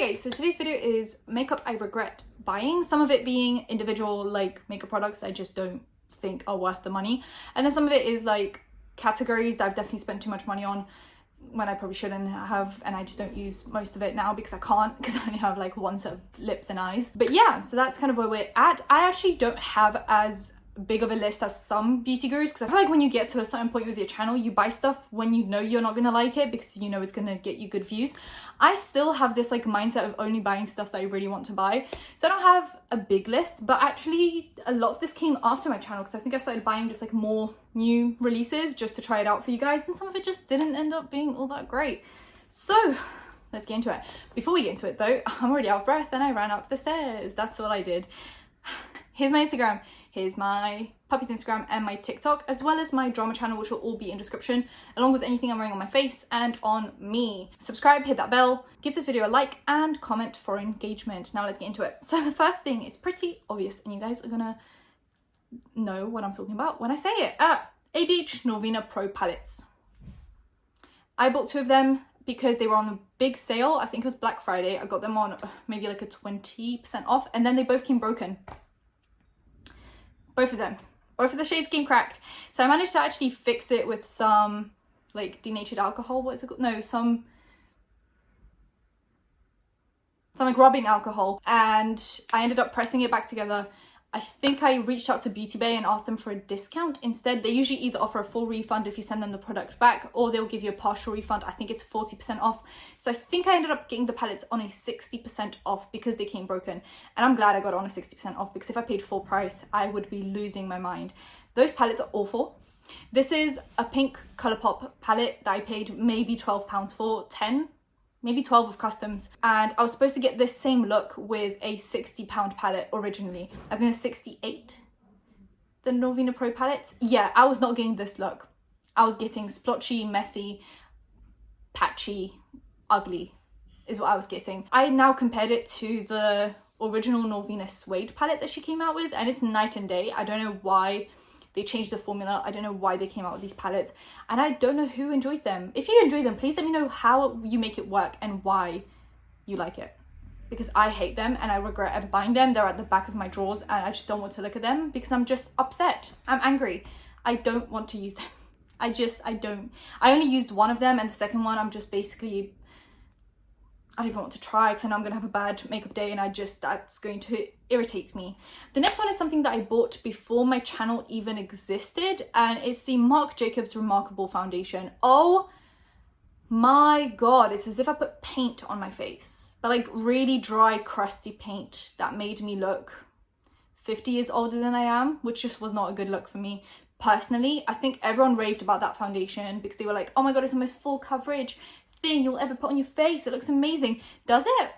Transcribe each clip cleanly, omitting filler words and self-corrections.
Okay, so today's video is makeup I regret buying. Some of it being individual like makeup products I just don't think are worth the money. And then some of it is like categories that I've definitely spent too much money on when I probably shouldn't have, and I just don't use most of it now because I can't, because I only have like one set of lips and eyes. But yeah, so that's kind of where we're at. I actually don't have as big of a list as some beauty gurus, because I feel like when you get to a certain point with your channel, you buy stuff when you know you're not gonna like it because you know it's gonna get you good views. I still have this like mindset of only buying stuff that I really want to buy, so I don't have a big list. But actually a lot of this came after my channel, because I think I started buying just like more new releases just to try it out for you guys, and some of it just didn't end up being all that great. So let's get into it. Before we get into it though, I'm already out of breath and I ran up the stairs. That's all I did. Here's my Instagram, here's my puppy's Instagram and my TikTok, as well as my drama channel, which will all be in description, along with anything I'm wearing on my face and on me. Subscribe, hit that bell, give this video a like, and comment for engagement. Now let's get into it. So the first thing is pretty obvious, and you guys are gonna know what I'm talking about when I say it. ABH Norvina Pro palettes. I bought 2 of them because they were on a big sale. I think it was Black Friday. I got them on maybe like a 20% off, and then they both came broken. Both of them. Both of the shades came cracked. So I managed to actually fix it with some like denatured alcohol. What is it called? No, some like rubbing alcohol. And I ended up pressing it back together. I think I reached out to Beauty Bay and asked them for a discount. Instead, they usually either offer a full refund if you send them the product back, or they'll give you a partial refund. I think it's 40% off. So I think I ended up getting the palettes on a 60% off because they came broken. And I'm glad I got it on a 60% off, because if I paid full price, I would be losing my mind. Those palettes are awful. This is a pink Colourpop palette that I paid maybe £12 for, 10, maybe 12 of customs, and I was supposed to get this same look with a £60 palette originally. I think it's 68, the Norvina Pro palettes. Yeah, I was not getting this look. I was getting splotchy, messy, patchy, ugly is what I was getting. I now compared it to the original Norvina Suede palette that she came out with, and it's night and day. I don't know why they changed the formula. I don't know why they came out with these palettes, and I don't know who enjoys them. If you enjoy them, please let me know how you make it work and why you like it, because I hate them and I regret ever buying them. They're at the back of my drawers and I just don't want to look at them because I'm just upset. I'm angry. I don't want to use them. I don't. I only used one of them, and the second one I'm just basically, I don't even want to try because I know I'm gonna have a bad makeup day, and that's going to irritate me. The next one is something that I bought before my channel even existed, and it's the Marc Jacobs Remarkable Foundation. Oh my god, it's as if I put paint on my face, but like really dry, crusty paint that made me look 50 years older than I am, which just was not a good look for me. Personally, I think everyone raved about that foundation because they were like, oh my god, it's the most full coverage thing you'll ever put on your face. It looks amazing. Does it?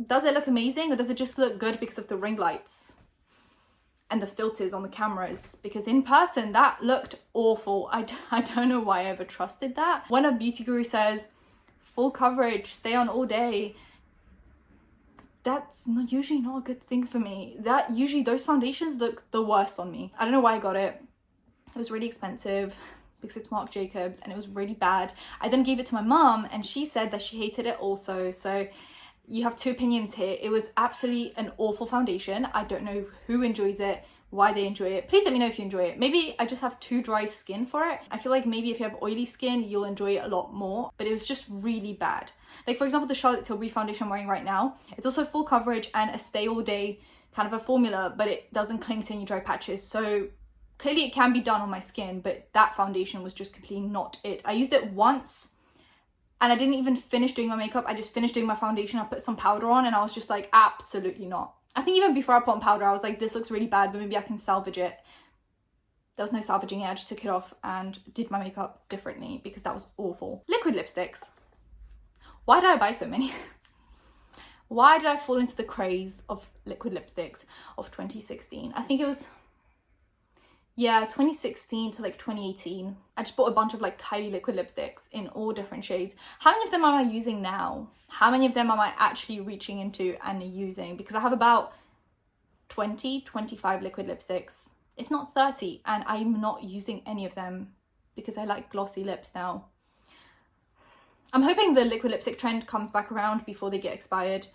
Does it look amazing, or does it just look good because of the ring lights and the filters on the cameras? Because in person, that looked awful. I don't know why I ever trusted that. When a beauty guru says, full coverage, stay on all day, that's usually not a good thing for me. Usually those foundations look the worst on me. I don't know why I got it. It was really expensive because it's Marc Jacobs, and it was really bad. I then gave it to my mom, and she said that she hated it also. So you have 2 opinions here. It was absolutely an awful foundation. I don't know who enjoys it, why they enjoy it. Please let me know if you enjoy it. Maybe I just have too dry skin for it. I feel like maybe if you have oily skin, you'll enjoy it a lot more, but it was just really bad. Like for example, the Charlotte Tilbury foundation I'm wearing right now, it's also full coverage and a stay all day kind of a formula, but it doesn't cling to any dry patches. So clearly it can be done on my skin, but that foundation was just completely not it. I used it once and I didn't even finish doing my makeup. I just finished doing my foundation. I put some powder on and I was just like, absolutely not. I think even before I put on powder, I was like, this looks really bad, but maybe I can salvage it. There was no salvaging it. I just took it off and did my makeup differently because that was awful. Liquid lipsticks. Why did I buy so many? Why did I fall into the craze of liquid lipsticks of 2016? I think it was, yeah, 2016 to like 2018. I just bought a bunch of like Kylie liquid lipsticks in all different shades. How many of them am I using now? How many of them am I actually reaching into and using? Because I have about 20, 25 liquid lipsticks, if not 30, and I'm not using any of them because I like glossy lips now. I'm hoping the liquid lipstick trend comes back around before they get expired.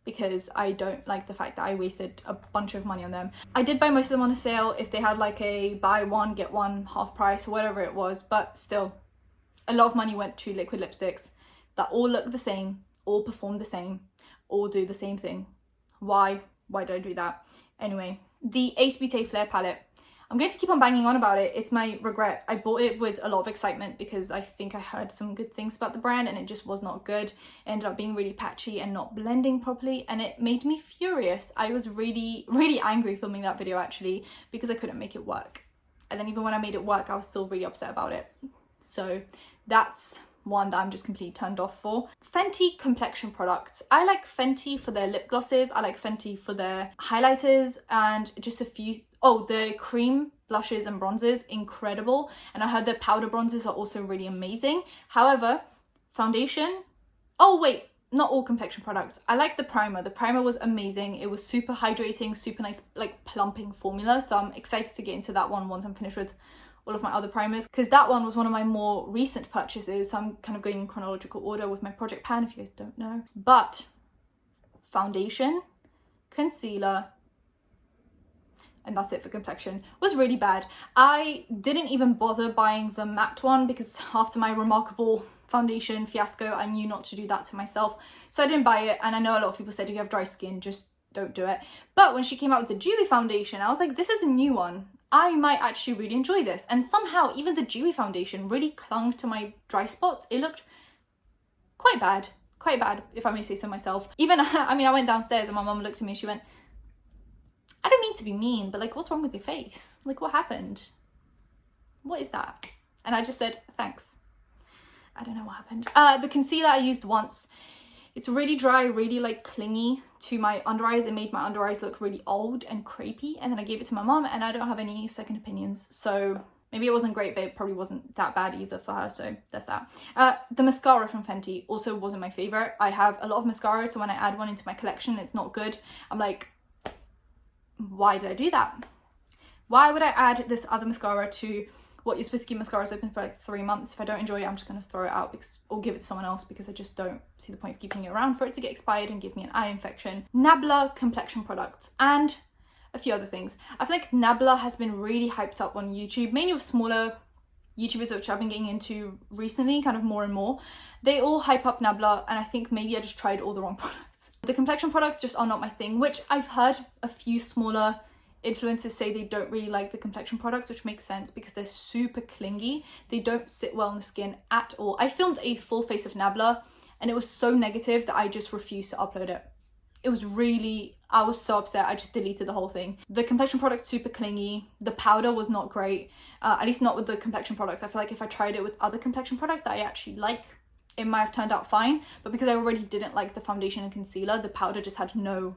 because I don't like the fact that I wasted a bunch of money on them. I did buy most of them on a sale if they had like a buy one get one half price or whatever it was, but still a lot of money went to liquid lipsticks that all look the same, all perform the same, all do the same thing. Why don't I do that? Anyway, the Ace Beauty Flare palette. I'm going to keep on banging on about it. It's my regret. I bought it with a lot of excitement because I think I heard some good things about the brand and it just was not good. It ended up being really patchy and not blending properly, and it made me furious. I was really angry filming that video actually because I couldn't make it work. And then even when I made it work, I was still really upset about it. So that's one that I'm just completely turned off for. Fenty complexion products. I like Fenty for their lip glosses. I like Fenty for their highlighters and just a few. Oh, the cream blushes and bronzers, incredible. And I heard their powder bronzers are also really amazing. However, foundation. Oh wait, not all complexion products. I like the primer. The primer was amazing. It was super hydrating, super nice, like plumping formula. So I'm excited to get into that one once I'm finished with all of my other primers, because that one was one of my more recent purchases. So I'm kind of going in chronological order with my project pan, if you guys don't know. But foundation, concealer, and that's it for complexion, was really bad. I didn't even bother buying the matte one because after my remarkable foundation fiasco, I knew not to do that to myself. So I didn't buy it, and I know a lot of people said if you have dry skin, just don't do it. But when she came out with the dewy foundation, I was like, this is a new one. I might actually really enjoy this. And somehow even the dewy foundation really clung to my dry spots. It looked quite bad if I may say so myself. Even, I mean, I went downstairs and my mum looked at me and she went, I don't mean to be mean, but like, what's wrong with your face? Like, what happened? What is that? And I just said, thanks. I don't know what happened. The concealer I used once. It's really dry, really like clingy to my under eyes. It made my under eyes look really old and crepey. And then I gave it to my mom and I don't have any second opinions. So maybe it wasn't great, but it probably wasn't that bad either for her. So that's that. The mascara from Fenty also wasn't my favorite. I have a lot of mascara, so when I add one into my collection, it's not good. I'm like, why did I do that? Why would I add this other mascara to what you're supposed to keep mascaras open for like 3 months? If I don't enjoy it, I'm just going to throw it out or give it to someone else, because I just don't see the point of keeping it around for it to get expired and give me an eye infection. Nabla complexion products and a few other things. I feel like Nabla has been really hyped up on YouTube, mainly with smaller YouTubers, which I've been getting into recently, kind of more and more. They all hype up Nabla, and I think maybe I just tried all the wrong products. The complexion products just are not my thing, which I've heard a few smaller influencers say they don't really like the complexion products, which makes sense because they're super clingy. They don't sit well on the skin at all. I filmed a full face of Nabla and it was so negative that I just refused to upload it. It was really, I was so upset, I just deleted the whole thing. The complexion products super clingy. The powder was not great, at least not with the complexion products. I feel like if I tried it with other complexion products that I actually like, it might have turned out fine. But because I already didn't like the foundation and concealer, the powder just had no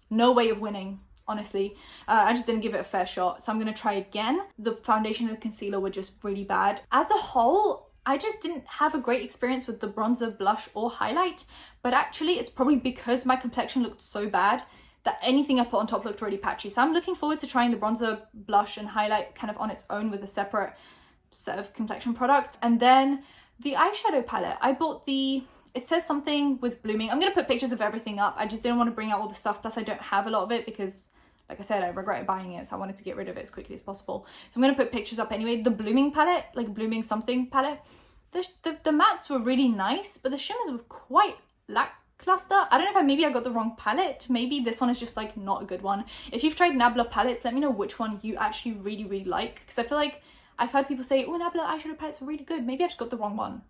way of winning. Honestly, I just didn't give it a fair shot. So I'm going to try again. The foundation and the concealer were just really bad. As a whole, I just didn't have a great experience with the bronzer, blush or highlight. But actually, it's probably because my complexion looked so bad that anything I put on top looked really patchy. So I'm looking forward to trying the bronzer, blush and highlight kind of on its own with a separate set of complexion products. And then the eyeshadow palette. I bought the... It says something with blooming. I'm going to put pictures of everything up. I just didn't want to bring out all the stuff. Plus, I don't have a lot of it because, like I said, I regretted buying it. So I wanted to get rid of it as quickly as possible. So I'm going to put pictures up anyway. The blooming palette, like blooming something palette, the mattes were really nice, but the shimmers were quite lackluster. I don't know if maybe I got the wrong palette. Maybe this one is just like not a good one. If you've tried Nabla palettes, let me know which one you actually really like. Because I feel like I've heard people say, oh, Nabla eyeshadow palettes are really good. Maybe I just got the wrong one.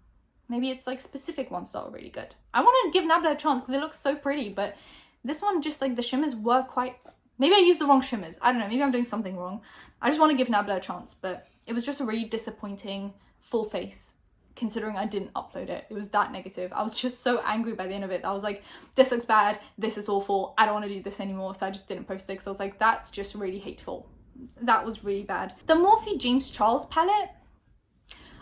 Maybe it's like specific ones that are really good. I want to give Nabla a chance because it looks so pretty, but this one just like the shimmers were quite... Maybe I used the wrong shimmers. I don't know. Maybe I'm doing something wrong. I just want to give Nabla a chance, but it was just a really disappointing full face considering I didn't upload it. It was that negative. I was just so angry by the end of it. I was like, this looks bad. This is awful. I don't want to do this anymore. So I just didn't post it because I was like, that's just really hateful. That was really bad. The Morphe James Charles palette.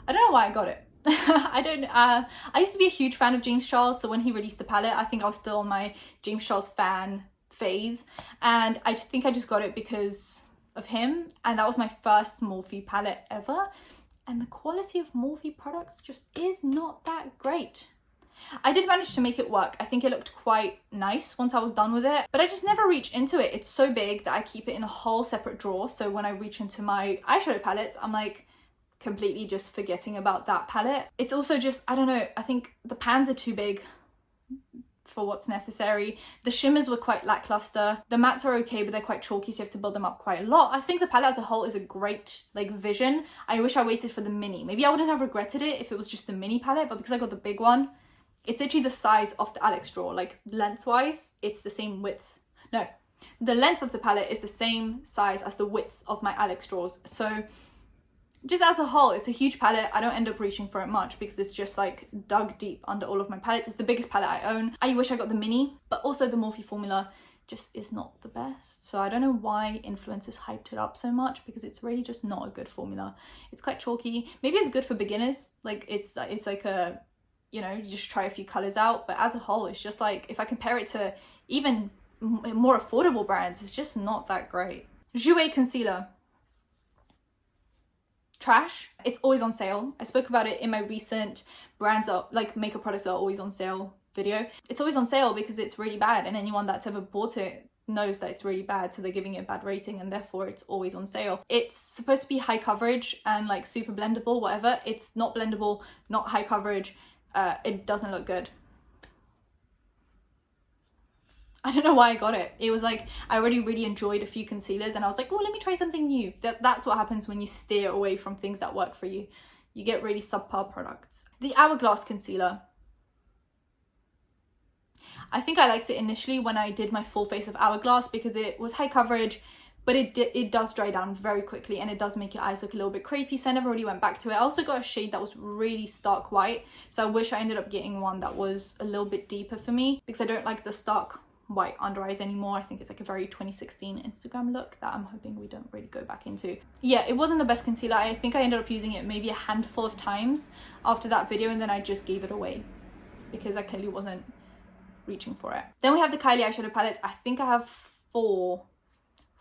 I don't know why I got it. I used to be a huge fan of James Charles, so when he released the palette, I think I was still on my James Charles fan phase, and I think I just got it because of him, and that was my first Morphe palette ever, and the quality of Morphe products just is not that great. I did manage to make it work. I think it looked quite nice once I was done with it, but I just never reach into it. It's so big that I keep it in a whole separate drawer. So when I reach into my eyeshadow palettes, I'm like completely just forgetting about that palette. It's also just, I don't know, I think the pans are too big for what's necessary. The shimmers were quite lackluster. The mattes are okay, but they're quite chalky, so you have to build them up quite a lot. I think the palette as a whole is a great like vision. I wish I waited for the mini. Maybe I wouldn't have regretted it if it was just the mini palette, but because I got the big one, it's literally the size of the Alex drawer. Like lengthwise, it's the same width. No, the length of the palette is the same size as the width of my Alex drawers. So just as a whole, it's a huge palette. I don't end up reaching for it much because it's just like dug deep under all of my palettes. It's the biggest palette I own. I wish I got the mini, but also the Morphe formula just is not the best. So I don't know why influencers hyped it up so much, because it's really just not a good formula. It's quite chalky. Maybe it's good for beginners. Like it's like a, you know, you just try a few colors out. But as a whole, it's just like, if I compare it to even more affordable brands, it's just not that great. Jouer concealer. Trash. It's always on sale. I spoke about it in my recent brands are like makeup products are always on sale video. It's always on sale because it's really bad, and anyone that's ever bought it knows that it's really bad, so they're giving it a bad rating, and therefore it's always on sale. It's supposed to be high coverage and like super blendable, whatever. It's not blendable, not high coverage. It doesn't look good. I don't know why I got it. It was like, I already really enjoyed a few concealers and I was like, oh, let me try something new. That's what happens when you steer away from things that work for you. You get really subpar products. The Hourglass concealer. I think I liked it initially when I did my full face of Hourglass because it was high coverage, but it does dry down very quickly and it does make your eyes look a little bit crepey, so I never really went back to it. I also got a shade that was really stark white, so I wish I ended up getting one that was a little bit deeper for me because I don't like the stark white under eyes anymore. I think it's like a very 2016 Instagram look that I'm hoping we don't really go back into. Yeah, it wasn't the best concealer. I think I ended up using it maybe a handful of times after that video, and then I just gave it away because I clearly wasn't reaching for it. Then we have the Kylie eyeshadow palettes. I think I have four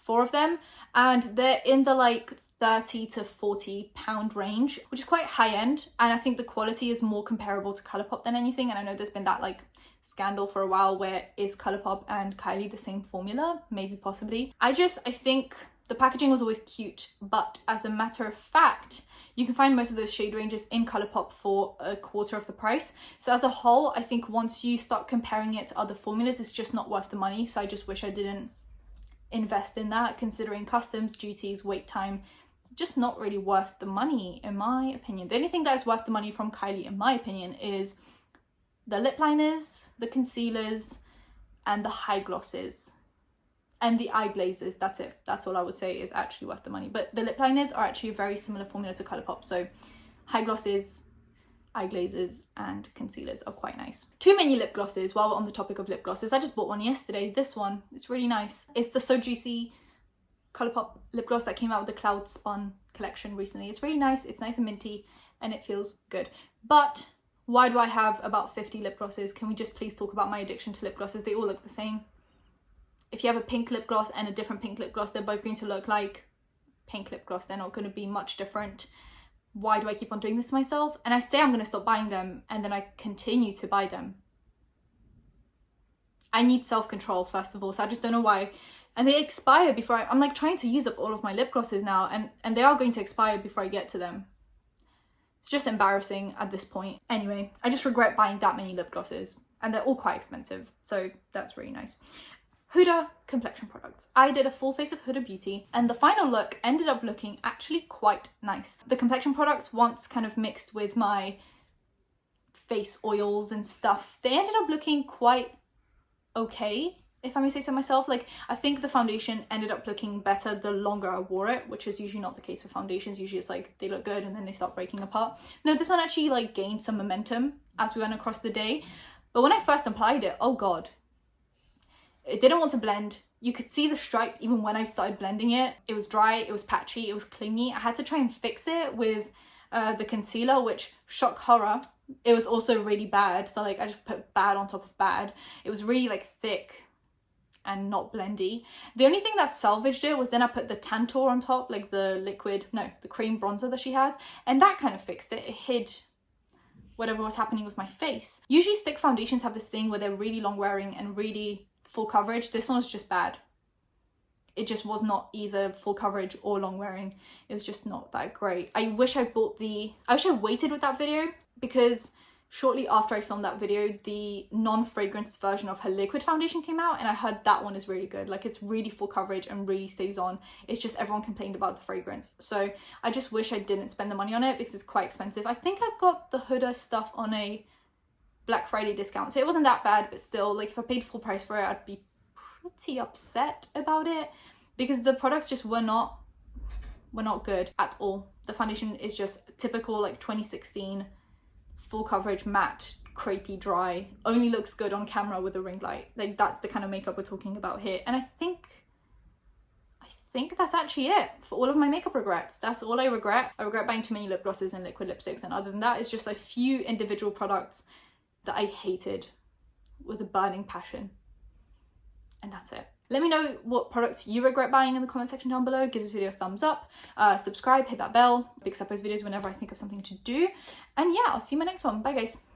of them, and they're in the like 30 to 40 pound range, which is quite high end, and I think the quality is more comparable to Colourpop than anything. And I know there's been that like scandal for a while where is Colourpop and Kylie the same formula? Maybe, possibly. I think the packaging was always cute, but as a matter of fact, you can find most of those shade ranges in Colourpop for a quarter of the price. So as a whole, I think once you start comparing it to other formulas, it's just not worth the money. So I just wish I didn't invest in that, considering customs, duties, wait time, just not really worth the money in my opinion. The only thing that is worth the money from Kylie in my opinion is the lip liners, the concealers, and the high glosses. And the eye glazes, that's it. That's all I would say is actually worth the money. But the lip liners are actually a very similar formula to Colourpop. So high glosses, eye glazes, and concealers are quite nice. Two mini lip glosses, while we're on the topic of lip glosses. I just bought one yesterday. This one, it's really nice. It's the So Juicy Colourpop lip gloss that came out with the Cloud Spun collection recently. It's really nice. It's nice and minty and it feels good. But why do I have about 50 lip glosses? Can we just please talk about my addiction to lip glosses? They all look the same. If you have a pink lip gloss and a different pink lip gloss, they're both going to look like pink lip gloss. They're not going to be much different. Why do I keep on doing this to myself? And I say I'm going to stop buying them and then I continue to buy them. I need self-control first of all, so I just don't know why. And they expire before I'm like trying to use up all of my lip glosses now, and they are going to expire before I get to them. It's just embarrassing at this point. Anyway, I just regret buying that many lip glosses, and they're all quite expensive, so that's really nice. Huda complexion products. I did a full face of Huda Beauty, and the final look ended up looking actually quite nice. The complexion products, once kind of mixed with my face oils and stuff, they ended up looking quite okay, if I may say so myself. Like, I think the foundation ended up looking better the longer I wore it, which is usually not the case with foundations. Usually it's like they look good and then they start breaking apart. No, this one actually like gained some momentum as we went across the day. But when I first applied it, oh god, it didn't want to blend. You could see the stripe even when I started blending it. It was dry, it was patchy, it was clingy. I had to try and fix it with the concealer, which, shock horror, it was also really bad. So like I just put bad on top of bad. It was really like thick and not blendy. The only thing that salvaged it was then I put the Tantor on top, like the cream bronzer that she has, and that kind of fixed it. It hid whatever was happening with my face. Usually stick foundations have this thing where they're really long wearing and really full coverage. This one was just bad. It just was not either full coverage or long wearing. It was just not that great. I wish I waited with that video, because shortly after I filmed that video, the non-fragrance version of her liquid foundation came out, and I heard that one is really good. Like, it's really full coverage and really stays on. It's just everyone complained about the fragrance. So I just wish I didn't spend the money on it, because it's quite expensive. I think I've got the Huda stuff on a Black Friday discount, so it wasn't that bad, but still, like, if I paid full price for it, I'd be pretty upset about it, because the products just were not good at all. The foundation is just typical, like, 2016 full coverage, matte, crepey, dry, only looks good on camera with a ring light. Like, that's the kind of makeup we're talking about here. And I think that's actually it for all of my makeup regrets. That's all I regret. I regret buying too many lip glosses and liquid lipsticks, and other than that, it's just a few individual products that I hated with a burning passion. And that's it. Let me know what products you regret buying in the comment section down below. Give this video a thumbs up, subscribe, hit that bell, because I post videos whenever I think of something to do. And yeah, I'll see you in my next one. Bye guys.